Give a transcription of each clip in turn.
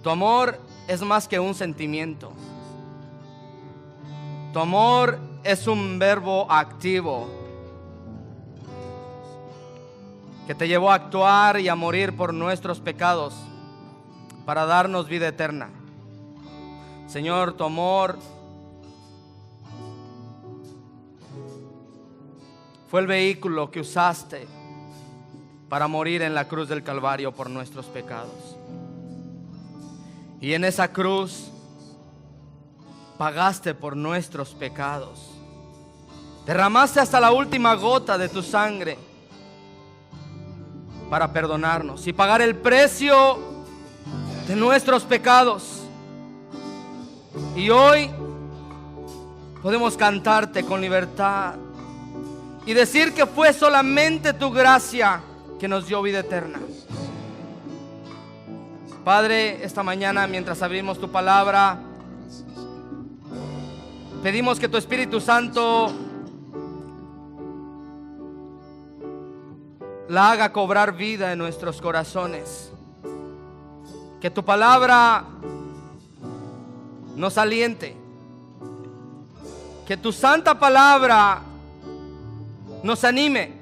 Tu amor es más que un sentimiento. Tu amor es un verbo activo que te llevó a actuar y a morir por nuestros pecados para darnos vida eterna. Señor, tu amor fue el vehículo que usaste para morir en la cruz del Calvario por nuestros pecados. Y en esa cruz pagaste por nuestros pecados. Derramaste hasta la última gota de tu sangre para perdonarnos y pagar el precio de nuestros pecados. Y hoy podemos cantarte con libertad y decir que fue solamente tu gracia que nos dio vida eterna. Padre, esta mañana mientras abrimos tu palabra, pedimos que tu Espíritu Santo la haga cobrar vida en nuestros corazones. Que tu palabra nos aliente. Que tu santa palabra nos anime.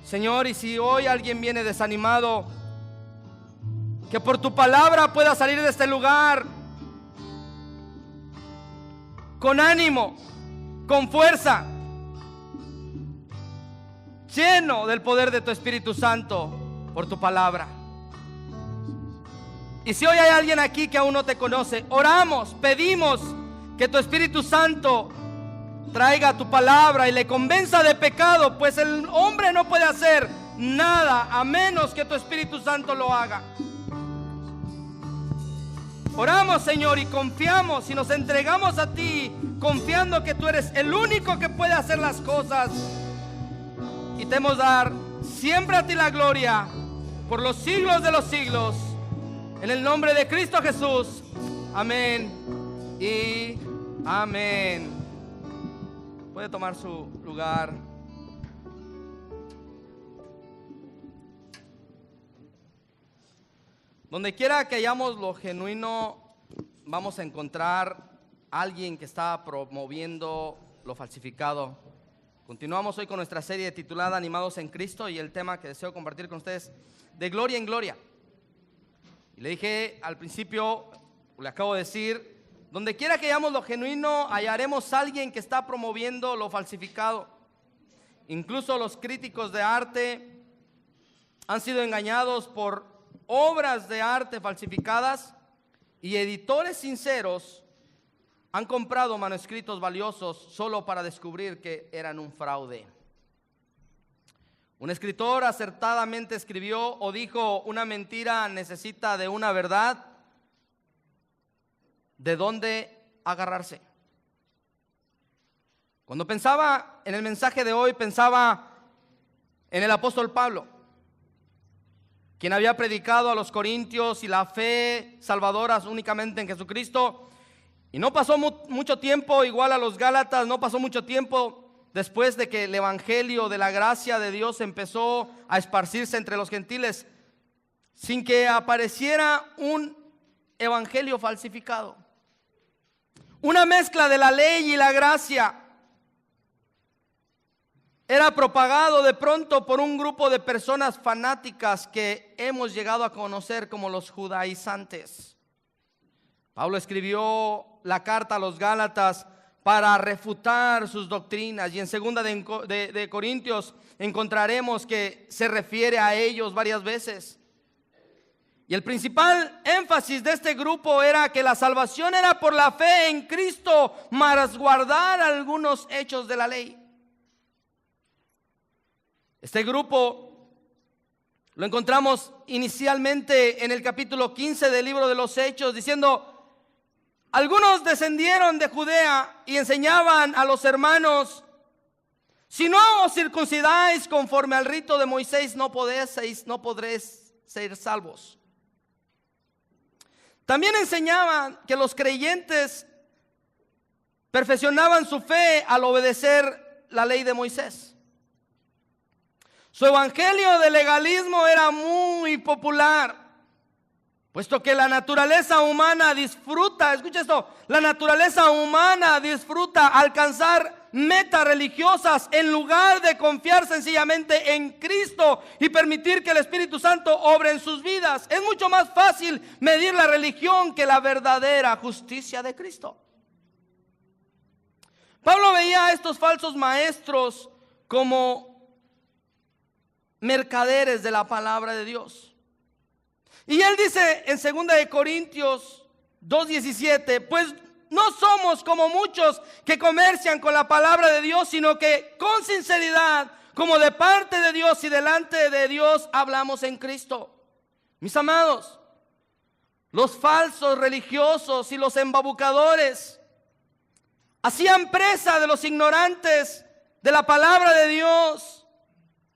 Señor, y si hoy alguien viene desanimado, que por tu palabra pueda salir de este lugar con ánimo, con fuerza, lleno del poder de tu Espíritu Santo por tu palabra. Y si hoy hay alguien aquí que aún no te conoce, oramos, pedimos que tu Espíritu Santo traiga tu palabra y le convenza de pecado, pues el hombre no puede hacer nada a menos que tu Espíritu Santo lo haga. Oramos, Señor, y confiamos y nos entregamos a ti, confiando que tú eres el único que puede hacer las cosas. Y te hemos dar siempre a ti la gloria por los siglos de los siglos. En el nombre de Cristo Jesús. Amén y amén. Puede tomar su lugar. Donde quiera que hayamos lo genuino, vamos a encontrar a alguien que está promoviendo lo falsificado. Continuamos hoy con nuestra serie titulada Animados en Cristo, y el tema que deseo compartir con ustedes, de gloria en gloria. Y le dije al principio, le acabo de decir, donde quiera que hayamos lo genuino, hallaremos a alguien que está promoviendo lo falsificado. Incluso los críticos de arte han sido engañados por obras de arte falsificadas, y editores sinceros han comprado manuscritos valiosos solo para descubrir que eran un fraude. Un escritor acertadamente escribió o dijo: una mentira necesita de una verdad de dónde agarrarse. Cuando pensaba en el mensaje de hoy, pensaba en el apóstol Pablo, quien había predicado a los corintios y la fe salvadora únicamente en Jesucristo. Y no pasó mucho tiempo, igual a los Gálatas, no pasó mucho tiempo después de que el evangelio de la gracia de Dios empezó a esparcirse entre los gentiles, sin que apareciera un evangelio falsificado. Una mezcla de la ley y la gracia era propagado de pronto por un grupo de personas fanáticas que hemos llegado a conocer como los judaizantes. Pablo escribió la carta a los Gálatas para refutar sus doctrinas, y en 2 de Corintios encontraremos que se refiere a ellos varias veces. Y el principal énfasis de este grupo era que la salvación era por la fe en Cristo, más guardar algunos hechos de la ley. Este grupo lo encontramos inicialmente en el capítulo 15 del libro de los Hechos, diciendo: algunos descendieron de Judea y enseñaban a los hermanos: si no os circuncidáis conforme al rito de Moisés, no podréis ser salvos. También enseñaban que los creyentes perfeccionaban su fe al obedecer la ley de Moisés. Su evangelio de legalismo era muy popular, Puesto que la naturaleza humana disfruta, escucha esto, la naturaleza humana disfruta alcanzar metas religiosas en lugar de confiar sencillamente en Cristo y permitir que el Espíritu Santo obre en sus vidas. Es mucho más fácil medir la religión que la verdadera justicia de Cristo. Pablo veía a estos falsos maestros como mercaderes de la palabra de Dios. Y él dice en 2 de Corintios 2:17, pues no somos como muchos que comercian con la palabra de Dios, sino que con sinceridad, como de parte de Dios y delante de Dios, hablamos en Cristo. Mis amados, los falsos religiosos y los embabucadores hacían presa de los ignorantes de la palabra de Dios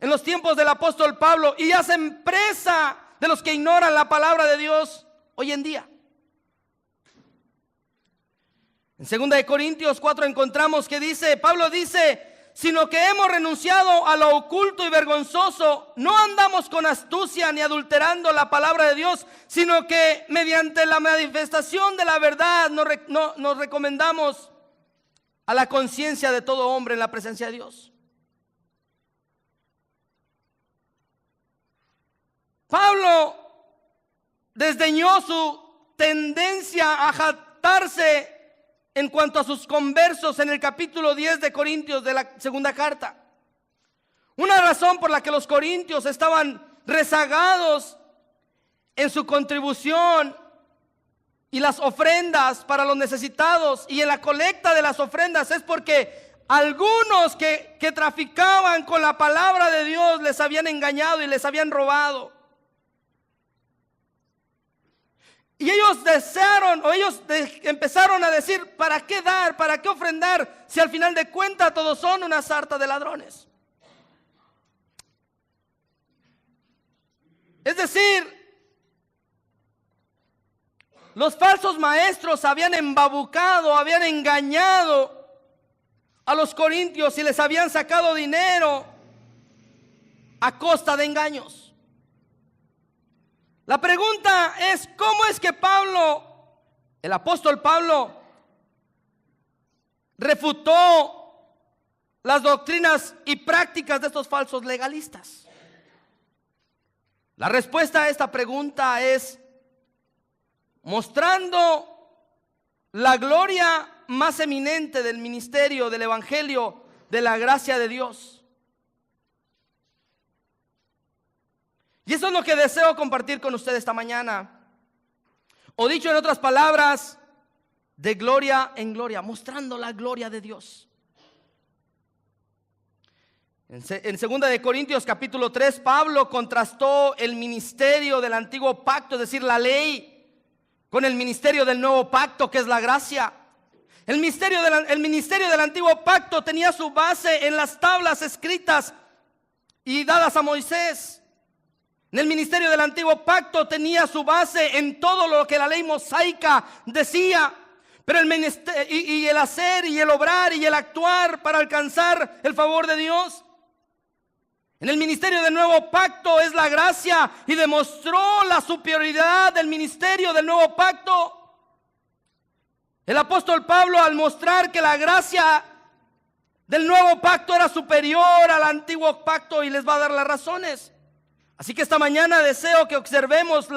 en los tiempos del apóstol Pablo, y hacen presa de los que ignoran la palabra de Dios hoy en día. En 2 de Corintios 4 encontramos que dice, Pablo dice, sino que hemos renunciado a lo oculto y vergonzoso, no andamos con astucia ni adulterando la palabra de Dios, sino que mediante la manifestación de la verdad nos recomendamos a la conciencia de todo hombre en la presencia de Dios. Pablo desdeñó su tendencia a jactarse en cuanto a sus conversos en el capítulo 10 de Corintios de la segunda carta. Una razón por la que los corintios estaban rezagados en su contribución y las ofrendas para los necesitados y en la colecta de las ofrendas es porque algunos que traficaban con la palabra de Dios les habían engañado y les habían robado. Y ellos empezaron a decir, ¿para qué dar? ¿Para qué ofrendar? Si al final de cuentas todos son una sarta de ladrones. Es decir, los falsos maestros habían embabucado, habían engañado a los corintios y les habían sacado dinero a costa de engaños. La pregunta es, ¿cómo es que Pablo, el apóstol Pablo, refutó las doctrinas y prácticas de estos falsos legalistas? La respuesta a esta pregunta es mostrando la gloria más eminente del ministerio, del evangelio, de la gracia de Dios. Y eso es lo que deseo compartir con ustedes esta mañana. O dicho en otras palabras, de gloria en gloria, mostrando la gloria de Dios. En 2 de Corintios capítulo 3, Pablo contrastó el ministerio del antiguo pacto, es decir, la ley, con el ministerio del nuevo pacto, que es la gracia. El ministerio del antiguo pacto tenía su base en las tablas escritas y dadas a Moisés. En el ministerio del antiguo pacto tenía su base en todo lo que la ley mosaica decía. Pero el hacer y el obrar y el actuar para alcanzar el favor de Dios. En el ministerio del nuevo pacto es la gracia, y demostró la superioridad del ministerio del nuevo pacto. El apóstol Pablo, al mostrar que la gracia del nuevo pacto era superior al antiguo pacto, y les va a dar las razones. Así que esta mañana deseo que observemos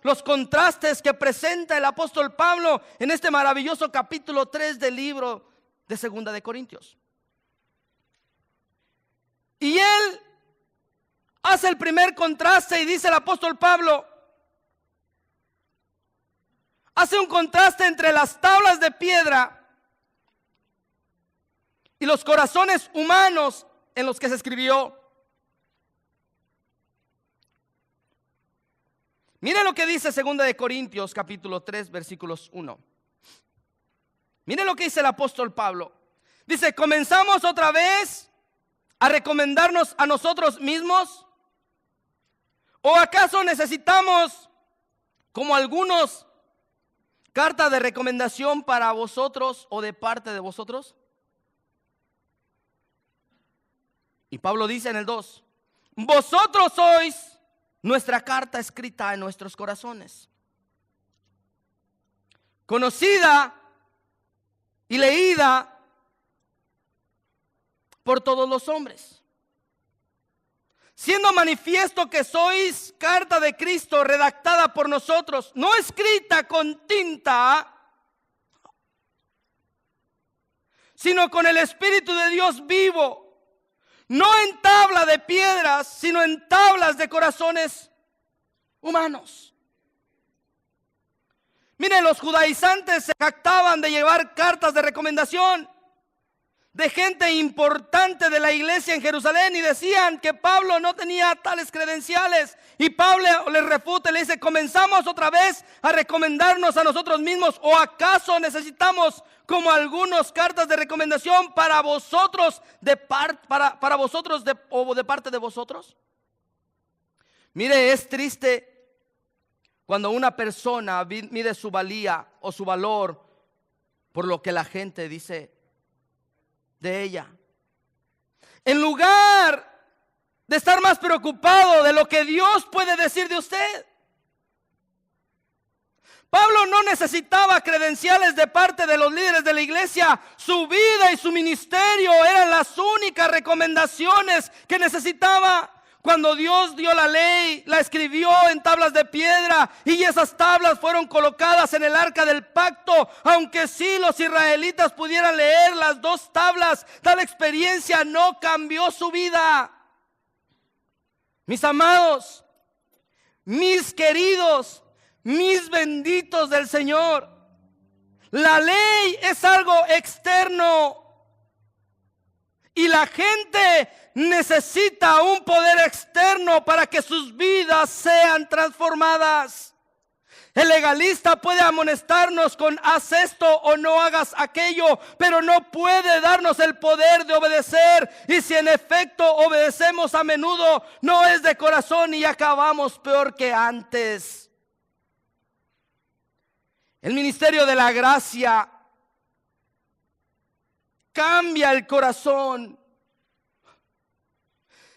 los contrastes que presenta el apóstol Pablo en este maravilloso capítulo 3 del libro de 2 de Corintios. Y él hace el primer contraste y dice el apóstol Pablo, hace un contraste entre las tablas de piedra y los corazones humanos en los que se escribió. Mire lo que dice 2 de Corintios capítulo 3 versículos 1. Mire lo que dice el apóstol Pablo. Dice, ¿comenzamos otra vez a recomendarnos a nosotros mismos? ¿O acaso necesitamos, como algunos, carta de recomendación para vosotros o de parte de vosotros? Y Pablo dice en el 2, vosotros sois nuestra carta escrita en nuestros corazones, conocida y leída por todos los hombres. Siendo manifiesto que sois carta de Cristo redactada por nosotros, no escrita con tinta, sino con el Espíritu de Dios vivo, no en tabla de piedras, sino en tablas de corazones humanos. Miren, los judaizantes se jactaban de llevar cartas de recomendación de gente importante de la iglesia en Jerusalén y decían que Pablo no tenía tales credenciales. Y Pablo les refuta y le dice: ¿comenzamos otra vez a recomendarnos a nosotros mismos? ¿O acaso necesitamos como algunas cartas de recomendación para vosotros para vosotros o de parte de vosotros? Mire, es triste cuando una persona mide su valía o su valor por lo que la gente dice de ella, en lugar de estar más preocupado de lo que Dios puede decir de usted. Pablo no necesitaba credenciales de parte de los líderes de la iglesia. Su vida y su ministerio eran las únicas recomendaciones que necesitaba. Cuando Dios dio la ley, la escribió en tablas de piedra y esas tablas fueron colocadas en el arca del pacto. Aunque sí los israelitas pudieran leer las dos tablas, tal experiencia no cambió su vida. Mis amados, mis queridos, mis benditos del Señor, la ley es algo externo y la gente necesita un poder externo para que sus vidas sean transformadas. El legalista puede amonestarnos con haz esto o no hagas aquello, pero no puede darnos el poder de obedecer. Y si en efecto obedecemos a menudo, no es de corazón y acabamos peor que antes. El ministerio de la gracia cambia el corazón.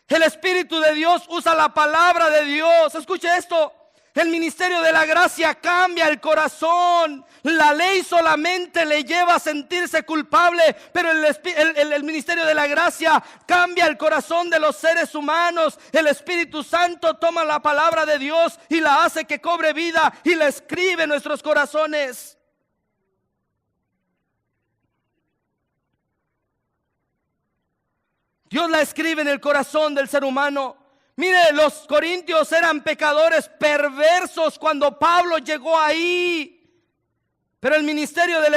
El Espíritu de Dios usa la palabra de Dios. Escuche esto. El ministerio de la gracia cambia el corazón. La ley solamente le lleva a sentirse culpable, pero el ministerio de la gracia cambia el corazón de los seres humanos. El Espíritu Santo toma la palabra de Dios y la hace que cobre vida y la escribe en nuestros corazones. Dios la escribe en el corazón del ser humano. Mire, los corintios eran pecadores perversos cuando Pablo llegó ahí. Pero el ministerio del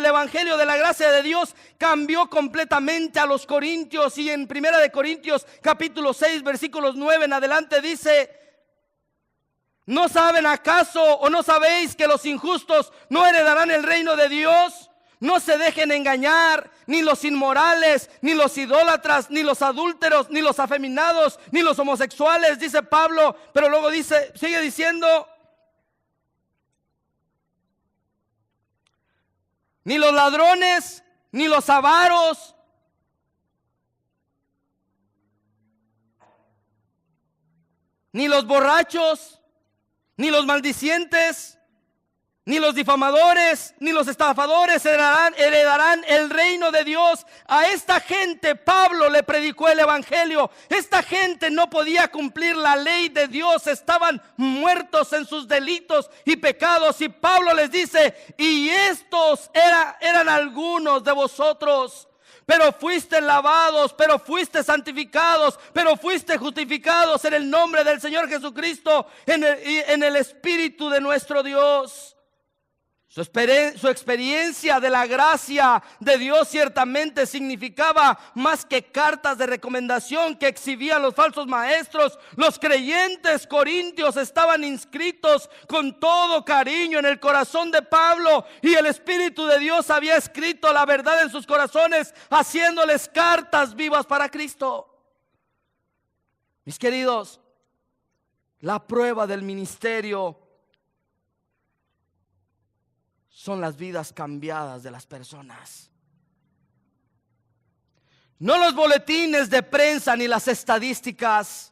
evangelio de la gracia de Dios cambió completamente a los corintios. Y en 1 de Corintios capítulo 6 versículos 9 en adelante dice: ¿no saben acaso o no sabéis que los injustos no heredarán el reino de Dios? No se dejen engañar, ni los inmorales, ni los idólatras, ni los adúlteros, ni los afeminados, ni los homosexuales, dice Pablo. Pero luego sigue diciendo: ni los ladrones, ni los avaros, ni los borrachos, ni los maldicientes, ni los difamadores, ni los estafadores heredarán el reino de Dios. A esta gente Pablo le predicó el evangelio. Esta gente no podía cumplir la ley de Dios. Estaban muertos en sus delitos y pecados. Y Pablo les dice: y estos eran algunos de vosotros. Pero fuiste lavados, pero fuiste santificados, pero fuiste justificados en el nombre del Señor Jesucristo, en el Espíritu de nuestro Dios. Su experiencia de la gracia de Dios ciertamente significaba más que cartas de recomendación que exhibían los falsos maestros. Los creyentes corintios estaban inscritos con todo cariño en el corazón de Pablo, y el Espíritu de Dios había escrito la verdad en sus corazones, haciéndoles cartas vivas para Cristo. Mis queridos, la prueba del ministerio son las vidas cambiadas de las personas. No los boletines de prensa ni las estadísticas.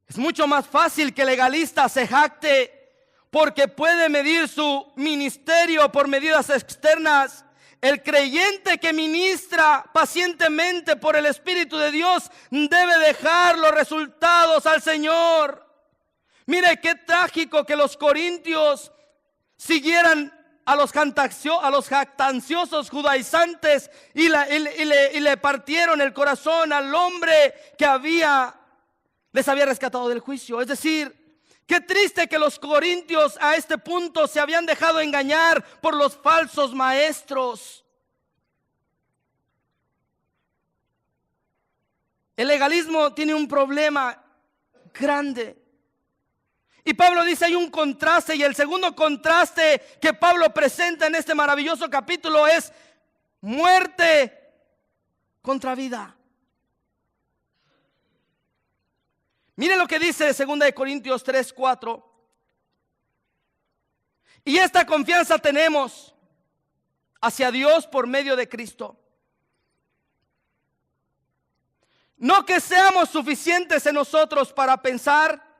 Es mucho más fácil que el legalista se jacte porque puede medir su ministerio por medidas externas. El creyente que ministra pacientemente por el Espíritu de Dios debe dejar los resultados al Señor. Mire qué trágico que los corintios siguieran a los jactanciosos judaizantes y le partieron el corazón al hombre que les había rescatado del juicio. Es decir, qué triste que los corintios a este punto se habían dejado engañar por los falsos maestros. El legalismo tiene un problema grande. Y Pablo dice hay un contraste, y el segundo contraste que Pablo presenta en este maravilloso capítulo es muerte contra vida. Mire lo que dice 2 Corintios 3:4. Y esta confianza tenemos hacia Dios por medio de Cristo. No que seamos suficientes en nosotros para pensar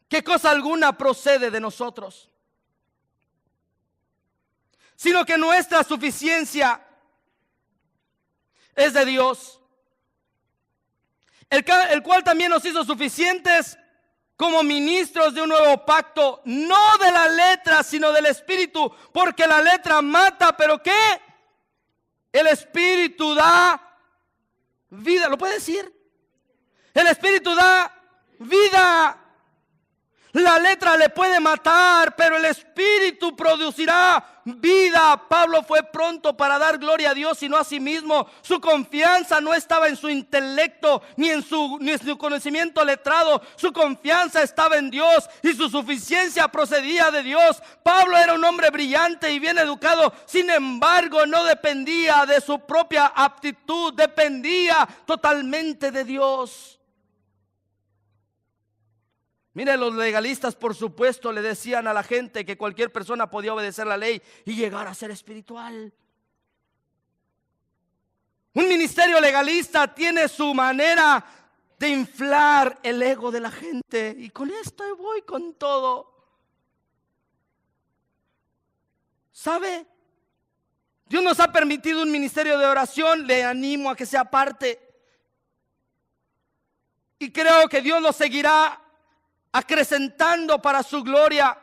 que cosa alguna procede de nosotros, sino que nuestra suficiencia es de Dios, el cual también nos hizo suficientes como ministros de un nuevo pacto, no de la letra, sino del Espíritu, porque la letra mata, pero ¿qué? El Espíritu da vida. ¿Lo puede decir? El Espíritu da vida. La letra le puede matar, pero el Espíritu producirá vida. Pablo fue pronto para dar gloria a Dios y no a sí mismo. Su confianza no estaba en su intelecto ni en su conocimiento letrado. Su confianza estaba en Dios y su suficiencia procedía de Dios. Pablo era un hombre brillante y bien educado. Sin embargo, no dependía de su propia aptitud, dependía totalmente de Dios. Mire, los legalistas, por supuesto, le decían a la gente que cualquier persona podía obedecer la ley y llegar a ser espiritual. Un ministerio legalista tiene su manera de inflar el ego de la gente. Y con esto voy con todo. ¿Sabe? Dios nos ha permitido un ministerio de oración. Le animo a que sea parte. Y creo que Dios lo seguirá acrecentando para su gloria.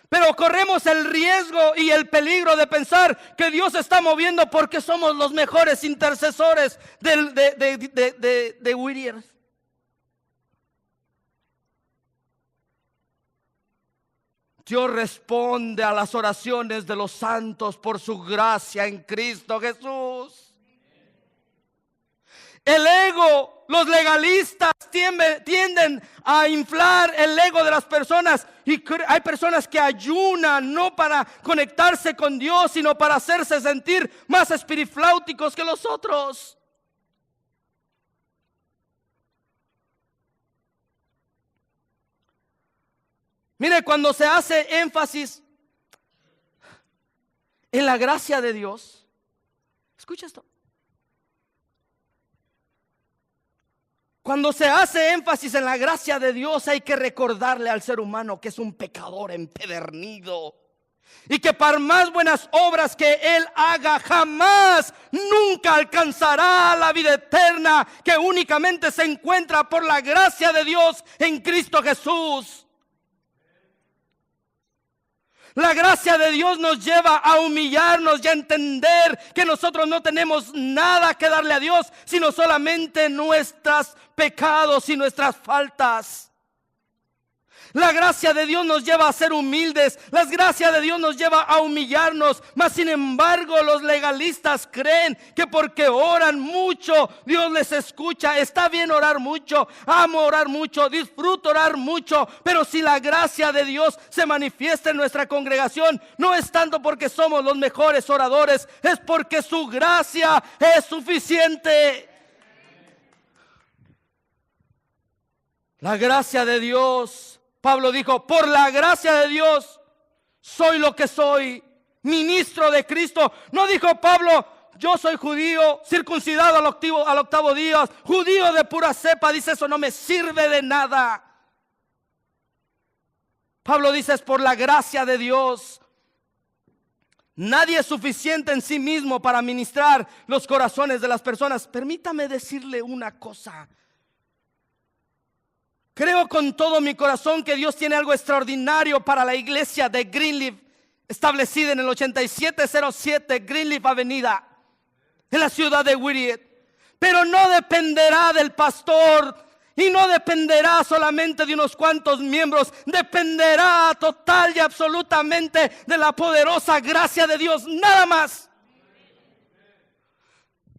Pero corremos el riesgo y el peligro de pensar que Dios está moviendo porque somos los mejores intercesores de Whittier. Dios responde a las oraciones de los santos por su gracia en Cristo Jesús. El ego, los legalistas tienden a inflar el ego de las personas. Y hay personas que ayunan no para conectarse con Dios, sino para hacerse sentir más espirifláuticos que los otros. Mire, cuando se hace énfasis en la gracia de Dios, escucha esto. Cuando se hace énfasis en la gracia de Dios, hay que recordarle al ser humano que es un pecador empedernido y que por más buenas obras que él haga, jamás, nunca alcanzará la vida eterna que únicamente se encuentra por la gracia de Dios en Cristo Jesús. La gracia de Dios nos lleva a humillarnos y a entender que nosotros no tenemos nada que darle a Dios, sino solamente nuestros pecados y nuestras faltas. La gracia de Dios nos lleva a ser humildes. La gracia de Dios nos lleva a humillarnos. Mas sin embargo, los legalistas creen que porque oran mucho, Dios les escucha. Está bien orar mucho, amo orar mucho, disfruto orar mucho. Pero si la gracia de Dios se manifiesta en nuestra congregación, no es tanto porque somos los mejores oradores, es porque su gracia es suficiente. La gracia de Dios. Pablo dijo, por la gracia de Dios soy lo que soy, ministro de Cristo. No dijo Pablo, yo soy judío, circuncidado al octavo día, judío de pura cepa. Dice, eso no me sirve de nada. Pablo dice: es por la gracia de Dios. Nadie es suficiente en sí mismo para ministrar los corazones de las personas. Permítame decirle una cosa. Creo con todo mi corazón que Dios tiene algo extraordinario para la iglesia de Greenleaf, establecida en el 8707 Greenleaf Avenida, en la ciudad de Whittier. Pero no dependerá del pastor y no dependerá solamente de unos cuantos miembros. Dependerá total y absolutamente de la poderosa gracia de Dios, nada más.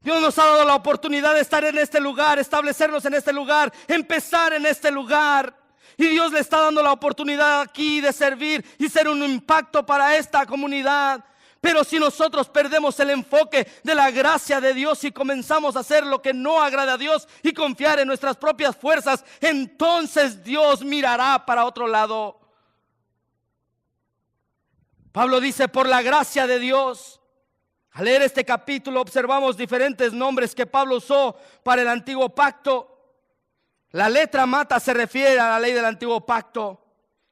Dios nos ha dado la oportunidad de estar en este lugar, establecernos en este lugar, empezar en este lugar. Y Dios le está dando la oportunidad aquí de servir y ser un impacto para esta comunidad. Pero si nosotros perdemos el enfoque de la gracia de Dios y comenzamos a hacer lo que no agrada a Dios y confiar en nuestras propias fuerzas, entonces Dios mirará para otro lado. Pablo dice: por la gracia de Dios. Al leer este capítulo observamos diferentes nombres que Pablo usó para el antiguo pacto. La letra mata se refiere a la ley del antiguo pacto,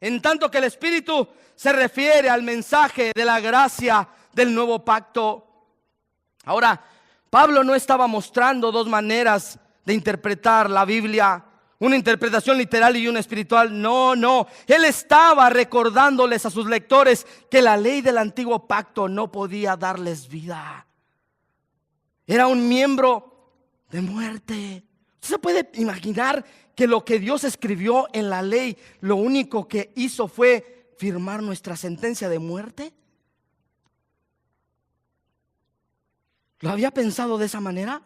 en tanto que el Espíritu se refiere al mensaje de la gracia del nuevo pacto. Ahora, Pablo no estaba mostrando dos maneras de interpretar la Biblia, una interpretación literal y una espiritual. No, él estaba recordándoles a sus lectores que la ley del antiguo pacto no podía darles vida. Era un miembro de muerte. ¿Usted se puede imaginar que lo que Dios escribió en la ley, lo único que hizo fue firmar nuestra sentencia de muerte? ¿Lo había pensado de esa manera?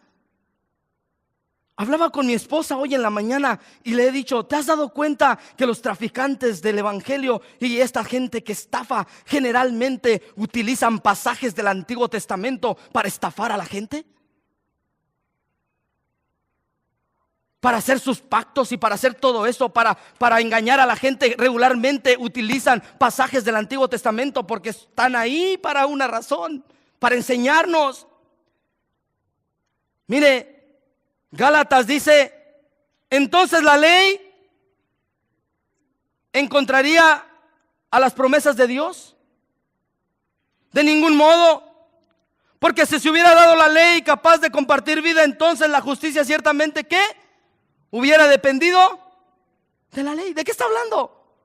Hablaba con mi esposa hoy en la mañana y le he dicho: ¿te has dado cuenta que los traficantes del evangelio y esta gente que estafa generalmente utilizan pasajes del Antiguo Testamento para estafar a la gente? Para hacer sus pactos y para hacer todo eso, para engañar a la gente, regularmente utilizan pasajes del Antiguo Testamento porque están ahí para una razón, para enseñarnos. Mire, Gálatas dice: entonces la ley encontraría a las promesas de Dios. De ningún modo. Porque si se hubiera dado la ley capaz de compartir vida, entonces la justicia ciertamente, ¿qué? Hubiera dependido de la ley. ¿De qué está hablando?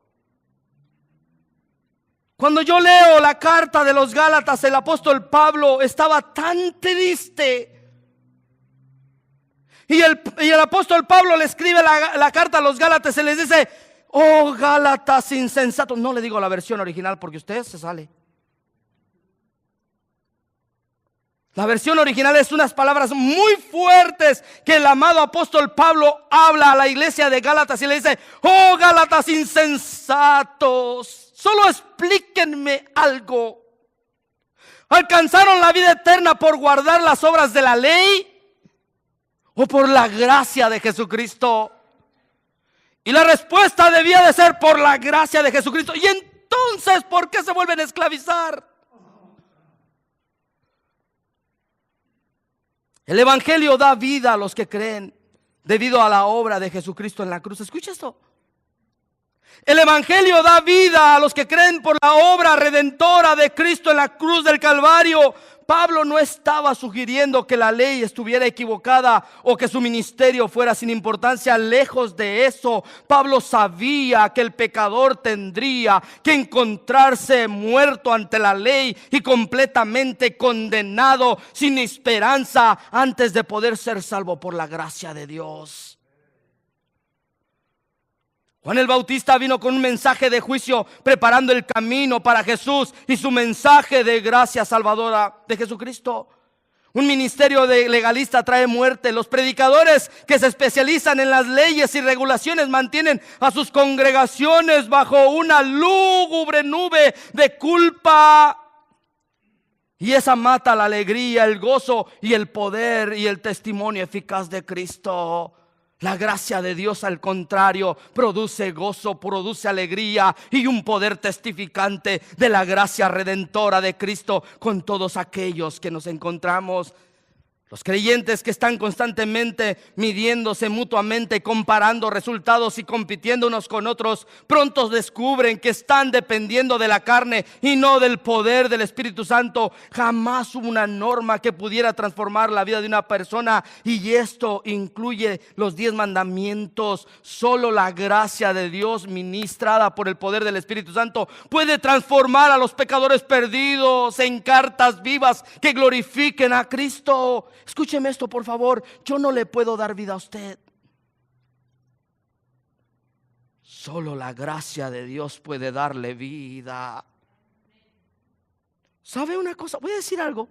Cuando yo leo la carta de los Gálatas, el apóstol Pablo estaba tan triste. Y el apóstol Pablo le escribe la carta a los Gálatas y les dice: oh Gálatas insensatos. No le digo la versión original porque usted se sale. La versión original es unas palabras muy fuertes que el amado apóstol Pablo habla a la iglesia de Gálatas y le dice: oh Gálatas insensatos, solo explíquenme algo. ¿Alcanzaron la vida eterna por guardar las obras de la ley o por la gracia de Jesucristo? Y la respuesta debía de ser: por la gracia de Jesucristo. Y entonces, ¿por qué se vuelven a esclavizar? El evangelio da vida a los que creen debido a la obra de Jesucristo en la cruz. Escucha esto. El evangelio da vida a los que creen por la obra redentora de Cristo en la cruz del Calvario. Pablo no estaba sugiriendo que la ley estuviera equivocada o que su ministerio fuera sin importancia. Lejos de eso, Pablo sabía que el pecador tendría que encontrarse muerto ante la ley y completamente condenado, sin esperanza, antes de poder ser salvo por la gracia de Dios. Juan el Bautista vino con un mensaje de juicio, preparando el camino para Jesús y su mensaje de gracia salvadora de Jesucristo. Un ministerio de legalista trae muerte. Los predicadores que se especializan en las leyes y regulaciones mantienen a sus congregaciones bajo una lúgubre nube de culpa. Y esa mata la alegría, el gozo y el poder y el testimonio eficaz de Cristo. La gracia de Dios, al contrario, produce gozo, produce alegría y un poder testificante de la gracia redentora de Cristo con todos aquellos que nos encontramos. Los creyentes que están constantemente midiéndose mutuamente, comparando resultados y compitiendo unos con otros, pronto descubren que están dependiendo de la carne y no del poder del Espíritu Santo. Jamás hubo una norma que pudiera transformar la vida de una persona, y esto incluye los 10 mandamientos. Solo la gracia de Dios, ministrada por el poder del Espíritu Santo, puede transformar a los pecadores perdidos en cartas vivas que glorifiquen a Cristo. Escúcheme esto, por favor. Yo no le puedo dar vida a usted. Solo la gracia de Dios puede darle vida. ¿Sabe una cosa? Voy a decir algo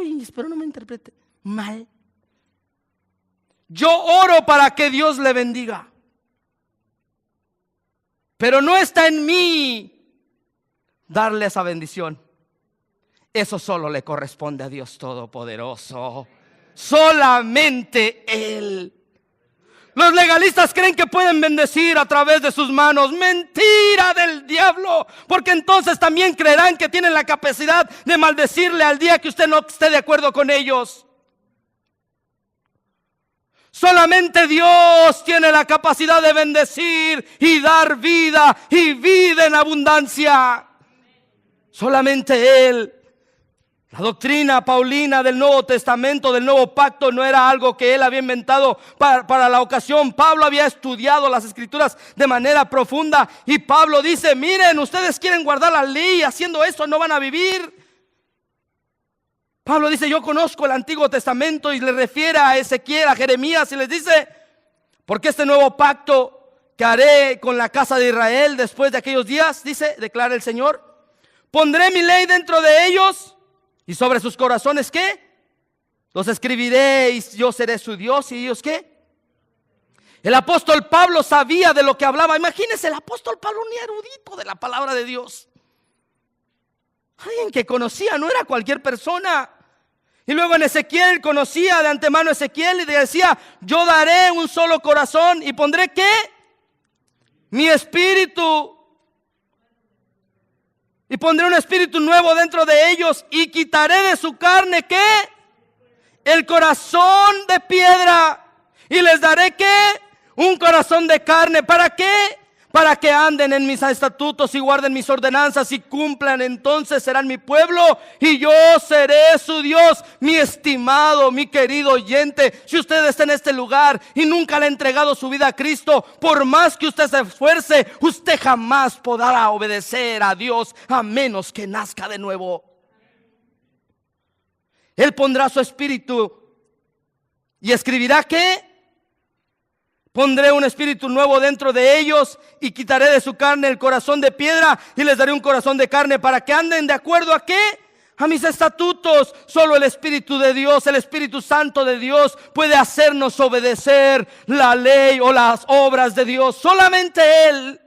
y espero no me interprete mal. Yo oro para que Dios le bendiga, pero no está en mí darle esa bendición. Eso solo le corresponde a Dios Todopoderoso. Solamente Él. Los legalistas creen que pueden bendecir a través de sus manos. Mentira del diablo, porque entonces también creerán que tienen la capacidad de maldecirle al día que usted no esté de acuerdo con ellos. Solamente Dios tiene la capacidad de bendecir y dar vida, y vida en abundancia. Solamente Él. La doctrina paulina del Nuevo Testamento, del Nuevo Pacto, no era algo que él había inventado para la ocasión. Pablo había estudiado las Escrituras de manera profunda, y Pablo dice: miren, ustedes quieren guardar la ley, haciendo eso no van a vivir. Pablo dice: yo conozco el Antiguo Testamento, y le refiere a Ezequiel, a Jeremías, y les dice: porque este nuevo pacto que haré con la casa de Israel después de aquellos días, dice, declara el Señor, pondré mi ley dentro de ellos, y sobre sus corazones, ¿qué? Los escribiré, y yo seré su Dios, y ellos, ¿qué? El apóstol Pablo sabía de lo que hablaba. Imagínense, el apóstol Pablo, un erudito de la palabra de Dios, alguien que conocía, no era cualquier persona. Y luego en Ezequiel conocía de antemano a Ezequiel, y decía: yo daré un solo corazón, y pondré, ¿qué? Mi espíritu. Y pondré un espíritu nuevo dentro de ellos, y quitaré de su carne, ¿qué? El corazón de piedra, y les daré, ¿qué? Un corazón de carne. ¿Para qué? Para que anden en mis estatutos y guarden mis ordenanzas y cumplan. Entonces serán mi pueblo y yo seré su Dios. Mi estimado, mi querido oyente, si usted está en este lugar y nunca le ha entregado su vida a Cristo, por más que usted se esfuerce, usted jamás podrá obedecer a Dios a menos que nazca de nuevo. Él pondrá su espíritu y escribirá, ¿qué? Pondré un espíritu nuevo dentro de ellos, y quitaré de su carne el corazón de piedra, y les daré un corazón de carne, para que anden de acuerdo a ¿qué? A mis estatutos. Solo el Espíritu de Dios, el Espíritu Santo de Dios, puede hacernos obedecer la ley o las obras de Dios. Solamente Él.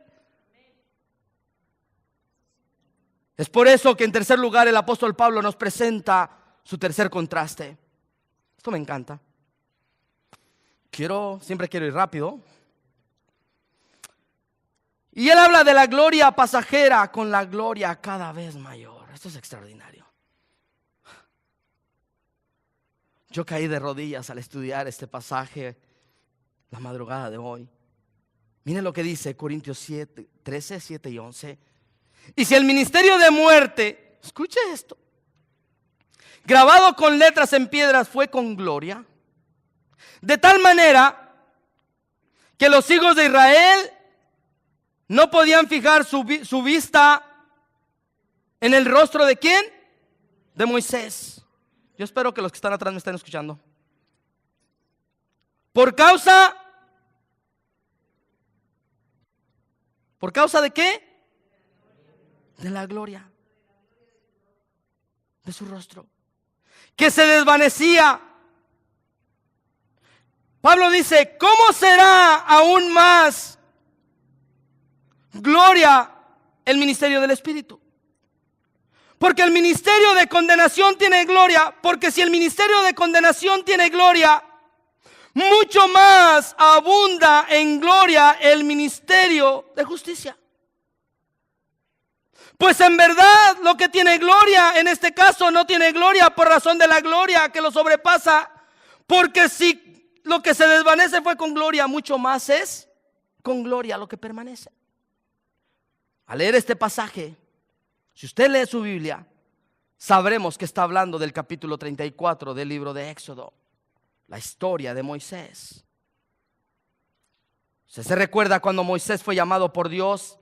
Es por eso que en tercer lugar el apóstol Pablo nos presenta su tercer contraste. Esto me encanta. Siempre quiero ir rápido. Y él habla de la gloria pasajera con la gloria cada vez mayor. Esto es extraordinario. Yo caí de rodillas al estudiar este pasaje la madrugada de hoy. Miren lo que dice Corintios 13, 7 y 11. Y si el ministerio de muerte, escuche esto, grabado con letras en piedras, fue con gloria, de tal manera que los hijos de Israel no podían fijar su vista en el rostro de ¿quién? De Moisés. Yo espero que los que están atrás me estén escuchando. ¿Por causa de qué? De la gloria de su rostro, que se desvanecía. Pablo dice: ¿cómo será aún más gloria el ministerio del Espíritu? Porque el ministerio de condenación tiene gloria, porque si el ministerio de condenación tiene gloria, mucho más abunda en gloria el ministerio de justicia. Pues en verdad lo que tiene gloria en este caso no tiene gloria por razón de la gloria que lo sobrepasa. Porque si lo que se desvanece fue con gloria, mucho más es con gloria lo que permanece. Al leer este pasaje, si usted lee su Biblia, sabremos que está hablando del capítulo 34 del libro de Éxodo, la historia de Moisés. ¿Usted se recuerda cuando Moisés fue llamado por Dios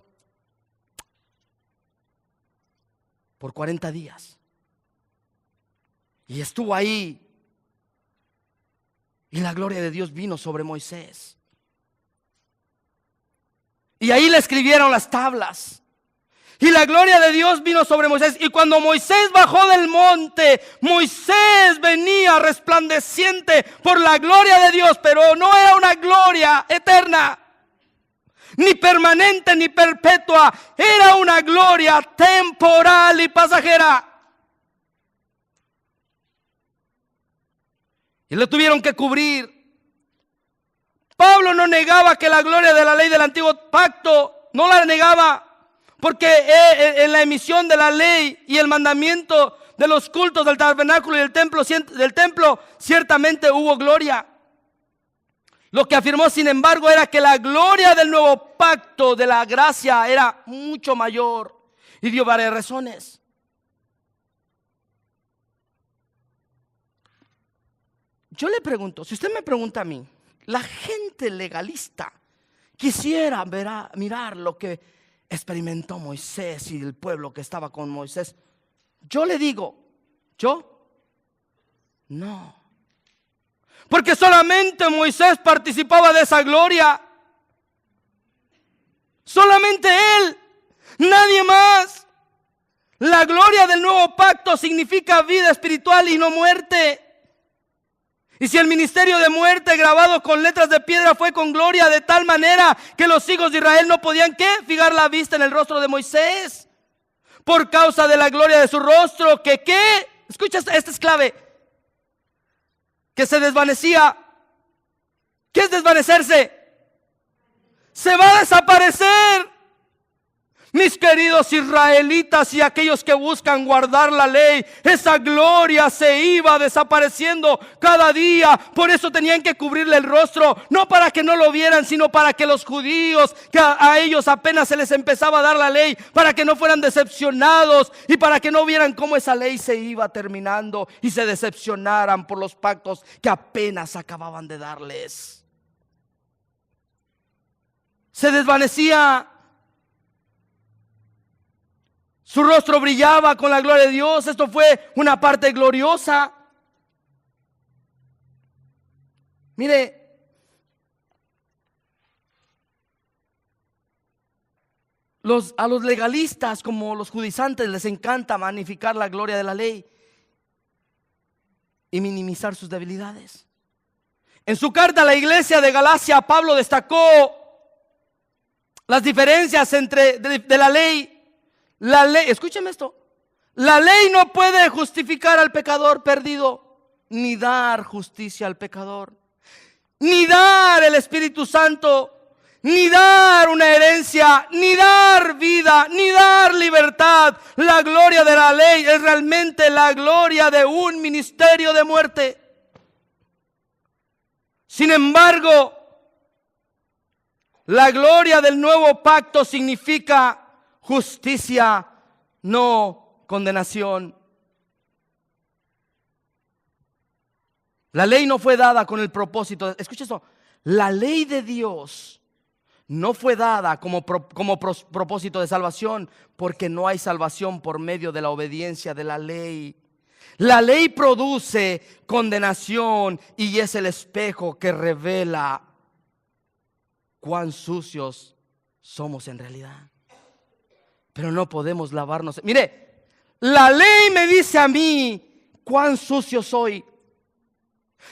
por 40 días? Y estuvo ahí. Y la gloria de Dios vino sobre Moisés. Y ahí le escribieron las tablas. Y la gloria de Dios vino sobre Moisés. Y cuando Moisés bajó del monte, Moisés venía resplandeciente por la gloria de Dios. Pero no era una gloria eterna, ni permanente, ni perpetua. Era una gloria temporal y pasajera. Y le tuvieron que cubrir. Pablo no negaba que la gloria de la ley del antiguo pacto, no la negaba. Porque en la emisión de la ley y el mandamiento de los cultos del tabernáculo y del templo ciertamente hubo gloria. Lo que afirmó, sin embargo, era que la gloria del nuevo pacto de la gracia era mucho mayor. Y dio varias razones. Yo le pregunto, si usted me pregunta a mí, la gente legalista quisiera mirar lo que experimentó Moisés y el pueblo que estaba con Moisés. Yo le digo, no. Porque solamente Moisés participaba de esa gloria. Solamente él, nadie más. La gloria del nuevo pacto significa vida espiritual y no muerte. Y si el ministerio de muerte grabado con letras de piedra fue con gloria de tal manera que los hijos de Israel no podían ¿qué? Fijar la vista en el rostro de Moisés por causa de la gloria de su rostro, que ¿qué? Escucha, esta es clave, que se desvanecía. ¿Qué es desvanecerse? Se va a desaparecer. Mis queridos israelitas y aquellos que buscan guardar la ley, esa gloria se iba desapareciendo cada día. Por eso tenían que cubrirle el rostro, no para que no lo vieran, sino para que los judíos, que a ellos apenas se les empezaba a dar la ley, para que no fueran decepcionados y para que no vieran cómo esa ley se iba terminando y se decepcionaran por los pactos que apenas acababan de darles. Se desvanecía. Su rostro brillaba con la gloria de Dios. Esto fue una parte gloriosa. Mire, a los legalistas como los judaizantes les encanta magnificar la gloria de la ley y minimizar sus debilidades. En su carta a la iglesia de Galacia, Pablo destacó las diferencias entre de la ley. La ley, escúcheme esto, la ley no puede justificar al pecador perdido, ni dar justicia al pecador, ni dar el Espíritu Santo, ni dar una herencia, ni dar vida, ni dar libertad. La gloria de la ley es realmente la gloria de un ministerio de muerte. Sin embargo, la gloria del nuevo pacto significa justicia, no condenación. La ley no fue dada con el propósito, escucha esto, la ley de Dios no fue dada como propósito de salvación, porque no hay salvación por medio de la obediencia de la ley. La ley produce condenación y es el espejo que revela cuán sucios somos en realidad. Pero no podemos lavarnos. Mire, la ley me dice a mí cuán sucio soy.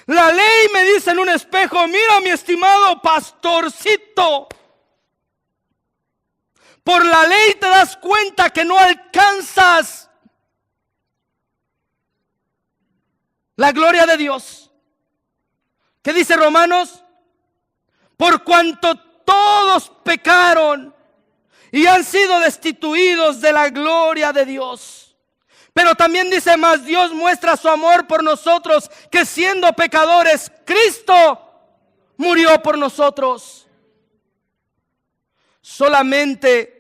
La ley me dice en un espejo, mira mi estimado pastorcito. Por la ley te das cuenta que no alcanzas la gloria de Dios. ¿Qué dice Romanos? Por cuanto todos pecaron y han sido destituidos de la gloria de Dios. Pero también dice más, Dios muestra su amor por nosotros, que siendo pecadores, Cristo murió por nosotros. Solamente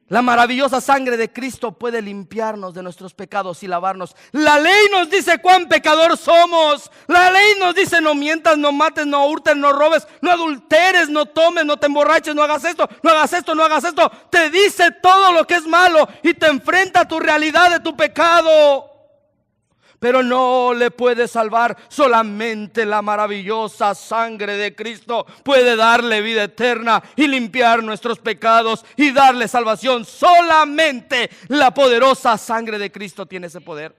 la maravillosa sangre de Cristo puede limpiarnos de nuestros pecados y lavarnos. La ley nos dice cuán pecador somos. La ley nos dice no mientas, no mates, no hurtes, no robes, no adulteres, no tomes, no te emborraches, no hagas esto, no hagas esto, no hagas esto. Te dice todo lo que es malo y te enfrenta a tu realidad de tu pecado. Pero no le puede salvar. Solamente la maravillosa sangre de Cristo puede darle vida eterna y limpiar nuestros pecados y darle salvación. Solamente la poderosa sangre de Cristo tiene ese poder.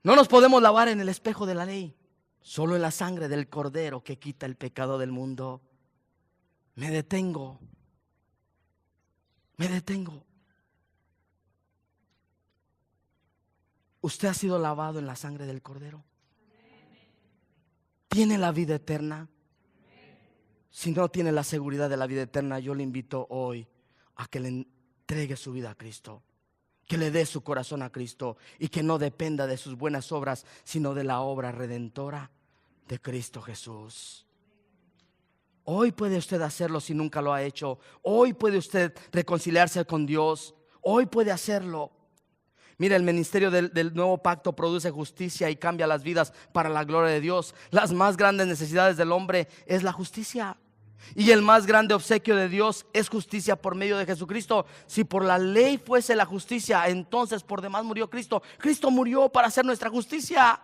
No nos podemos lavar en el espejo de la ley, solo en la sangre del Cordero que quita el pecado del mundo. Me detengo. ¿Usted ha sido lavado en la sangre del Cordero? ¿Tiene la vida eterna? Si no tiene la seguridad de la vida eterna, yo le invito hoy a que le entregue su vida a Cristo, que le dé su corazón a Cristo y que no dependa de sus buenas obras, sino de la obra redentora de Cristo Jesús. Hoy puede usted hacerlo si nunca lo ha hecho. Hoy puede usted reconciliarse con Dios. Hoy puede hacerlo. Mira, el ministerio del nuevo pacto produce justicia y cambia las vidas para la gloria de Dios. Las más grandes necesidades del hombre es la justicia. Y el más grande obsequio de Dios es justicia por medio de Jesucristo. Si por la ley fuese la justicia, entonces por demás murió Cristo. Cristo murió para hacer nuestra justicia.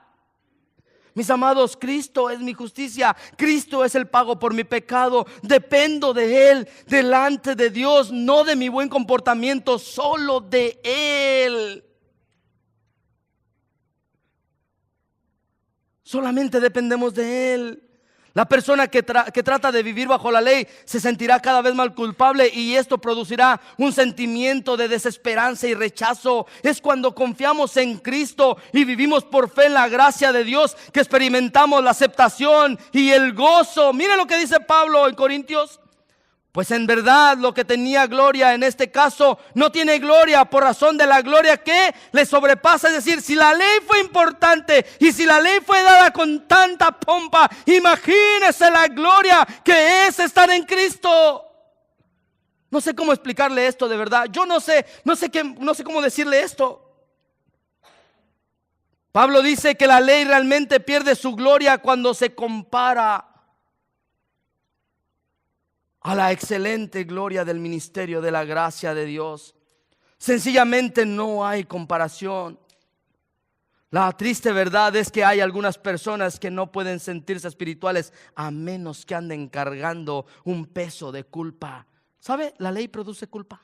Mis amados, Cristo es mi justicia. Cristo es el pago por mi pecado. Dependo de Él delante de Dios, no de mi buen comportamiento, solo de Él. Solamente dependemos de Él. La persona que trata de vivir bajo la ley se sentirá cada vez más culpable y esto producirá un sentimiento de desesperanza y rechazo. Es cuando confiamos en Cristo y vivimos por fe en la gracia de Dios que experimentamos la aceptación y el gozo. Mire lo que dice Pablo en Corintios. Pues en verdad lo que tenía gloria en este caso no tiene gloria por razón de la gloria que le sobrepasa. Es decir, si la ley fue importante y si la ley fue dada con tanta pompa, imagínese la gloria que es estar en Cristo. No sé cómo explicarle esto de verdad. Yo no sé cómo decirle esto. Pablo dice que la ley realmente pierde su gloria cuando se compara a la excelente gloria del ministerio de la gracia de Dios. Sencillamente no hay comparación. La triste verdad es que hay algunas personas que no pueden sentirse espirituales a menos que anden cargando un peso de culpa. ¿Sabe? La ley produce culpa.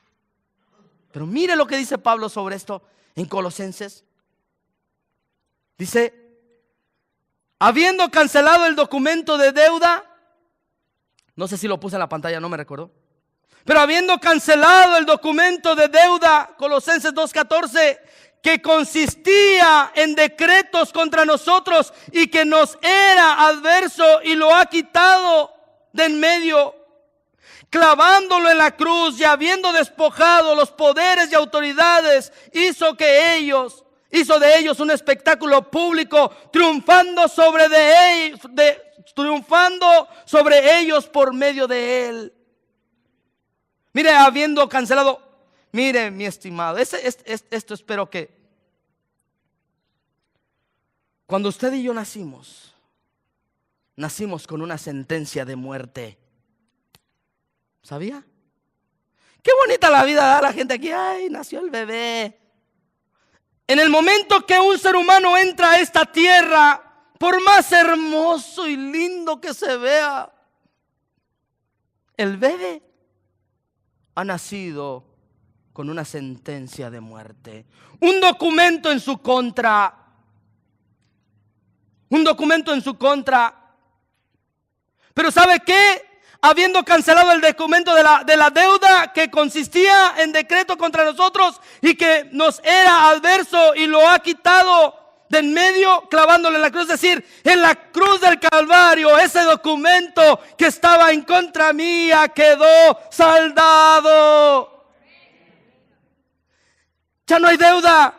Pero mire lo que dice Pablo sobre esto en Colosenses. Dice, habiendo cancelado el documento de deuda. No sé si lo puse en la pantalla, no me recuerdo. Pero habiendo cancelado el documento de deuda, Colosenses 2:14, que consistía en decretos contra nosotros y que nos era adverso, y lo ha quitado de en medio, clavándolo en la cruz, y habiendo despojado los poderes y autoridades, hizo de ellos un espectáculo público, triunfando sobre ellos por medio de Él. Mire, habiendo cancelado, mire mi estimado, esto espero que cuando usted y yo nacimos con una sentencia de muerte. ¿Sabía? Qué bonita la vida da la gente aquí. Ay, nació el bebé. En el momento que un ser humano entra a esta tierra, por más hermoso y lindo que se vea, el bebé ha nacido con una sentencia de muerte. Un documento en su contra. Un documento en su contra. Pero ¿sabe qué? Habiendo cancelado el documento de la deuda que consistía en decreto contra nosotros y que nos era adverso, y lo ha quitado de en medio, clavándolo en la cruz. Es decir, en la cruz del Calvario, ese documento que estaba en contra mía quedó saldado. Ya no hay deuda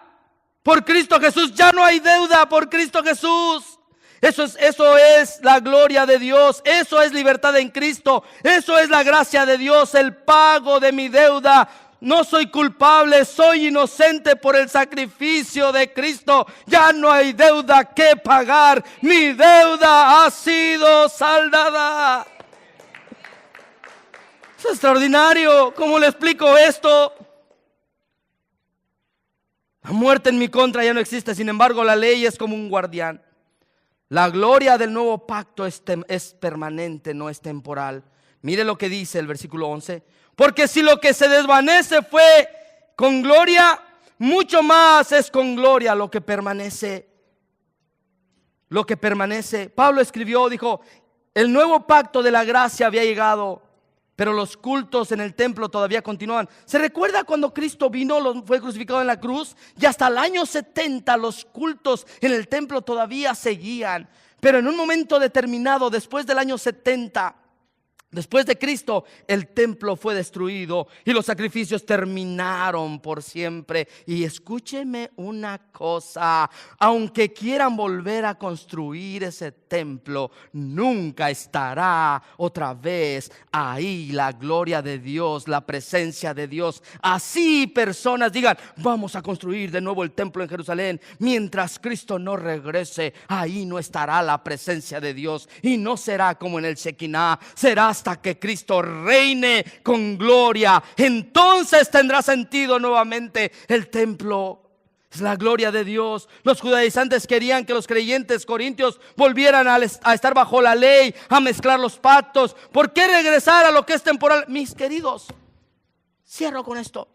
por Cristo Jesús. Ya no hay deuda por Cristo Jesús. Eso es la gloria de Dios. Eso es libertad en Cristo. Eso es la gracia de Dios, el pago de mi deuda. No soy culpable, soy inocente por el sacrificio de Cristo. Ya no hay deuda que pagar. Mi deuda ha sido saldada. Es extraordinario. ¿Cómo le explico esto? La muerte en mi contra ya no existe. Sin embargo, la ley es como un guardián. La gloria del nuevo pacto es permanente, no es temporal. Mire lo que dice el versículo 11. Porque si lo que se desvanece fue con gloria, mucho más es con gloria lo que permanece. Lo que permanece. Pablo escribió, dijo, el nuevo pacto de la gracia había llegado, pero los cultos en el templo todavía continuaban. ¿Se recuerda cuando Cristo vino, fue crucificado en la cruz? Y hasta el año 70 los cultos en el templo todavía seguían. Pero en un momento determinado, después del año 70, después de Cristo, el templo fue destruido y los sacrificios terminaron por siempre. Y escúcheme una cosa, aunque quieran volver a construir ese templo, nunca estará otra vez ahí la gloria de Dios, la presencia de Dios. Así personas digan, vamos a construir de nuevo el templo en Jerusalén. Mientras Cristo no regrese, ahí no estará la presencia de Dios. Y no será como en el Shekinah, será hasta que Cristo reine con gloria. Entonces tendrá sentido nuevamente el templo. Es la gloria de Dios. Los judaizantes querían que los creyentes corintios volvieran a estar bajo la ley, a mezclar los pactos. ¿Por qué regresar a lo que es temporal? Mis queridos, cierro con esto.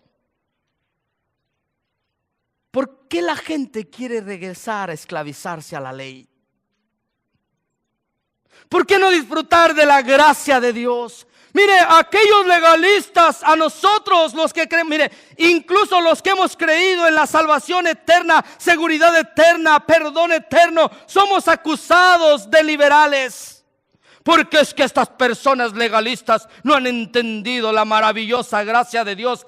¿Por qué la gente quiere regresar a esclavizarse a la ley? ¿Por qué no disfrutar de la gracia de Dios? Mire, aquellos legalistas, a nosotros los que creen, mire, incluso los que hemos creído en la salvación eterna, seguridad eterna, perdón eterno, somos acusados de liberales. Porque es que estas personas legalistas no han entendido la maravillosa gracia de Dios.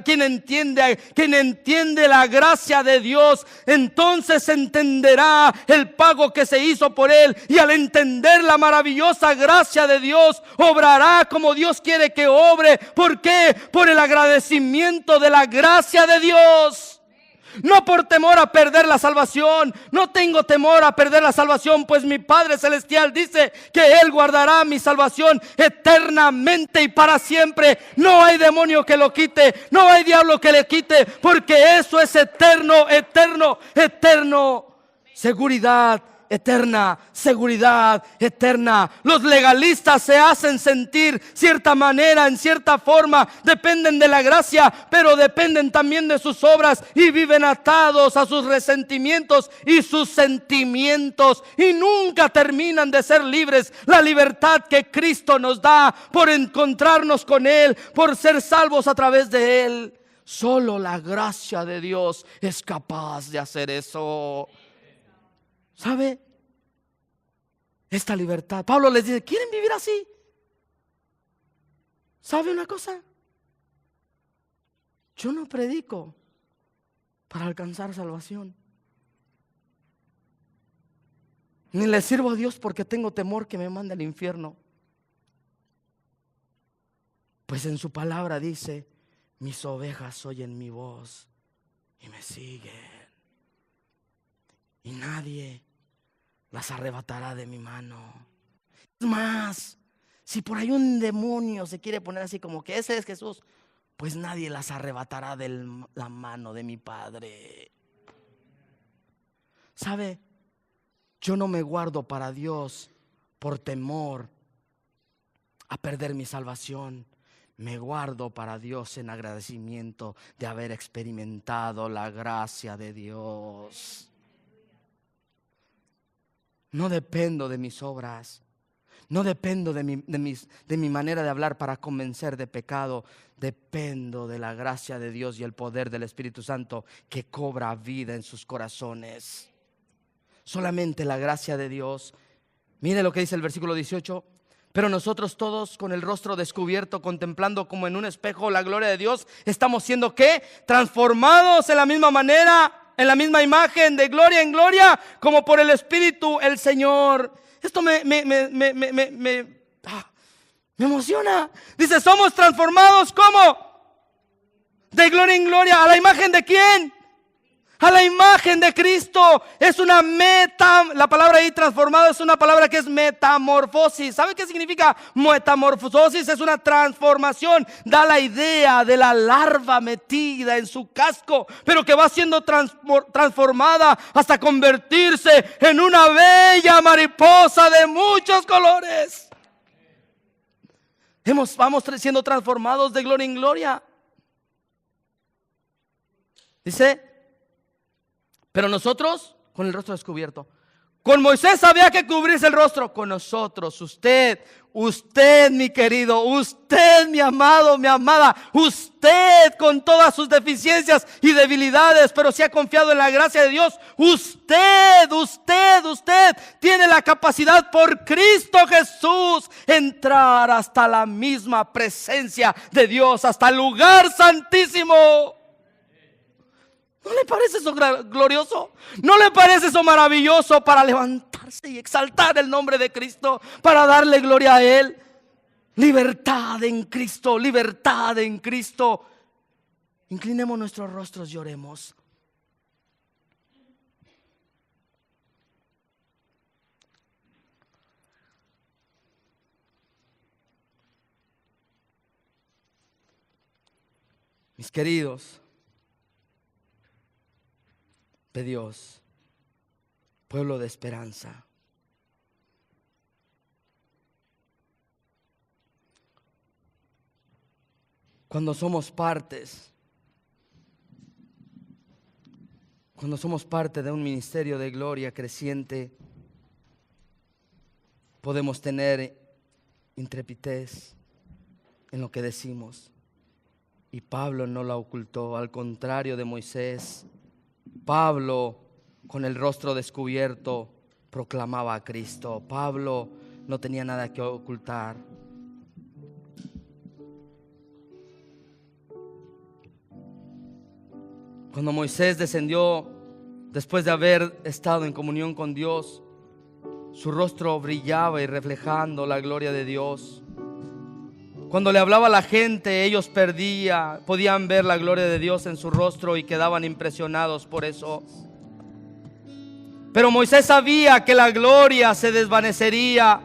Quien entiende la gracia de Dios, entonces entenderá el pago que se hizo por él. Y al entender la maravillosa gracia de Dios, obrará como Dios quiere que obre. ¿Por qué? Por el agradecimiento de la gracia de Dios. No por temor a perder la salvación. No tengo temor a perder la salvación, pues mi Padre Celestial dice que Él guardará mi salvación eternamente y para siempre. No hay demonio que lo quite, no hay diablo que le quite, porque eso es eterno, eterno, eterno. Seguridad eterna, seguridad eterna. Los legalistas se hacen sentir cierta manera, en cierta forma, dependen de la gracia, pero dependen también de sus obras y viven atados a sus resentimientos y sus sentimientos y nunca terminan de ser libres. La libertad que Cristo nos da por encontrarnos con Él, por ser salvos a través de Él. Solo la gracia de Dios es capaz de hacer eso. ¿Sabe? Esta libertad. Pablo les dice, ¿quieren vivir así? ¿Sabe una cosa? Yo no predico para alcanzar salvación. Ni le sirvo a Dios porque tengo temor que me mande al infierno. Pues en su palabra dice, mis ovejas oyen mi voz y me siguen. Y nadie las arrebatará de mi mano. Es más, si por ahí un demonio se quiere poner así como que ese es Jesús, pues nadie las arrebatará de la mano de mi Padre. ¿Sabe? Yo no me guardo para Dios por temor a perder mi salvación. Me guardo para Dios en agradecimiento de haber experimentado la gracia de Dios. No dependo de mis obras. No dependo de mi manera de hablar para convencer de pecado. Dependo de la gracia de Dios y el poder del Espíritu Santo que cobra vida en sus corazones. solamente la gracia de Dios. Mire lo que dice el versículo 18. Pero nosotros todos con el rostro descubierto, contemplando como en un espejo la gloria de Dios, estamos siendo ¿qué? Transformados en la misma manera, en la misma imagen, de gloria en gloria, como por el Espíritu el Señor. Esto me emociona. Dice, somos transformados ¿cómo? De gloria en gloria. ¿A la imagen de quién? A la imagen de Cristo. Es una la palabra ahí transformado es una palabra que es metamorfosis. ¿Sabe qué significa metamorfosis? Es una transformación. Da la idea de la larva metida en su casco, pero que va siendo transformada hasta convertirse en una bella mariposa de muchos colores. Vamos siendo transformados de gloria en gloria. Dice, pero nosotros con el rostro descubierto. Con Moisés había que cubrirse el rostro. Con nosotros, usted mi querido, usted mi amado, mi amada, usted con todas sus deficiencias y debilidades, pero si ha confiado en la gracia de Dios, usted tiene la capacidad por Cristo Jesús entrar hasta la misma presencia de Dios, hasta el lugar santísimo. ¿No le parece eso glorioso? ¿No le parece eso maravilloso para levantarse y exaltar el nombre de Cristo? Para darle gloria a Él. Libertad en Cristo, libertad en Cristo. Inclinemos nuestros rostros y oremos. Mis queridos de Dios, pueblo de esperanza, cuando somos parte de un ministerio de gloria creciente, podemos tener intrepidez en lo que decimos. Y Pablo no la ocultó, al contrario de Moisés. Pablo, con el rostro descubierto, proclamaba a Cristo. Pablo no tenía nada que ocultar. Cuando Moisés descendió, después de haber estado en comunión con Dios, su rostro brillaba y reflejando la gloria de Dios. Cuando le hablaba a la gente, ellos podían ver la gloria de Dios en su rostro y quedaban impresionados por eso. Pero Moisés sabía que la gloria se desvanecería.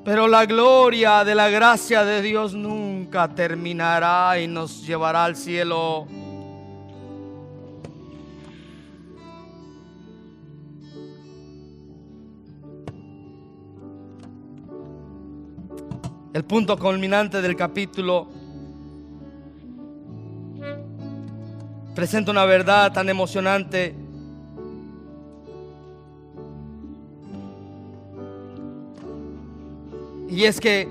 Pero la gloria de la gracia de Dios nunca terminará y nos llevará al cielo. El punto culminante del capítulo presenta una verdad tan emocionante. Y es que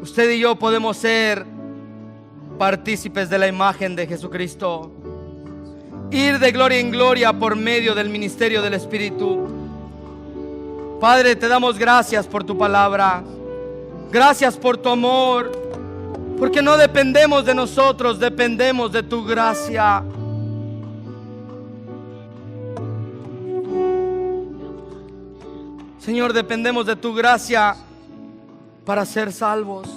usted y yo podemos ser partícipes de la imagen de Jesucristo. Ir de gloria en gloria por medio del ministerio del Espíritu. Padre, te damos gracias por tu palabra. Gracias por tu amor, porque no dependemos de nosotros, dependemos de tu gracia. Señor, dependemos de tu gracia para ser salvos.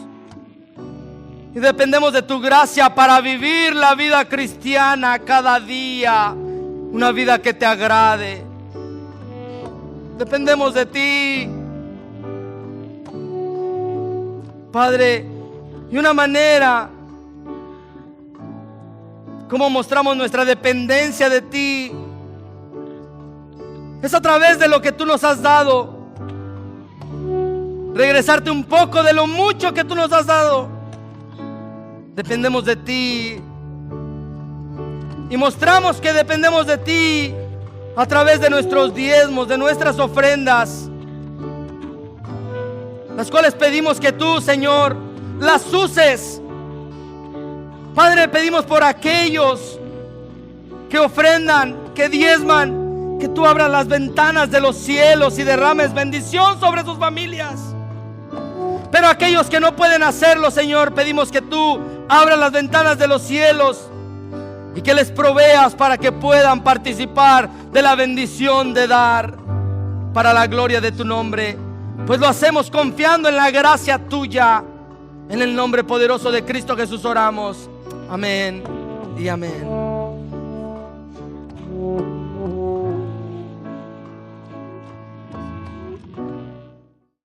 Y dependemos de tu gracia para vivir la vida cristiana cada día, una vida que te agrade. Dependemos de ti, Padre, y una manera como mostramos nuestra dependencia de ti es a través de lo que tú nos has dado. Regresarte un poco de lo mucho que tú nos has dado. Dependemos de ti y mostramos que dependemos de ti a través de nuestros diezmos, de nuestras ofrendas, las cuales pedimos que tú, Señor, las uses. Padre, pedimos por aquellos que ofrendan, que diezman, que tú abras las ventanas de los cielos y derrames bendición sobre sus familias. Pero aquellos que no pueden hacerlo, Señor, pedimos que tú abras las ventanas de los cielos y que les proveas para que puedan participar de la bendición de dar para la gloria de tu nombre. Pues lo hacemos confiando en la gracia tuya. En el nombre poderoso de Cristo Jesús oramos. Amén y amén.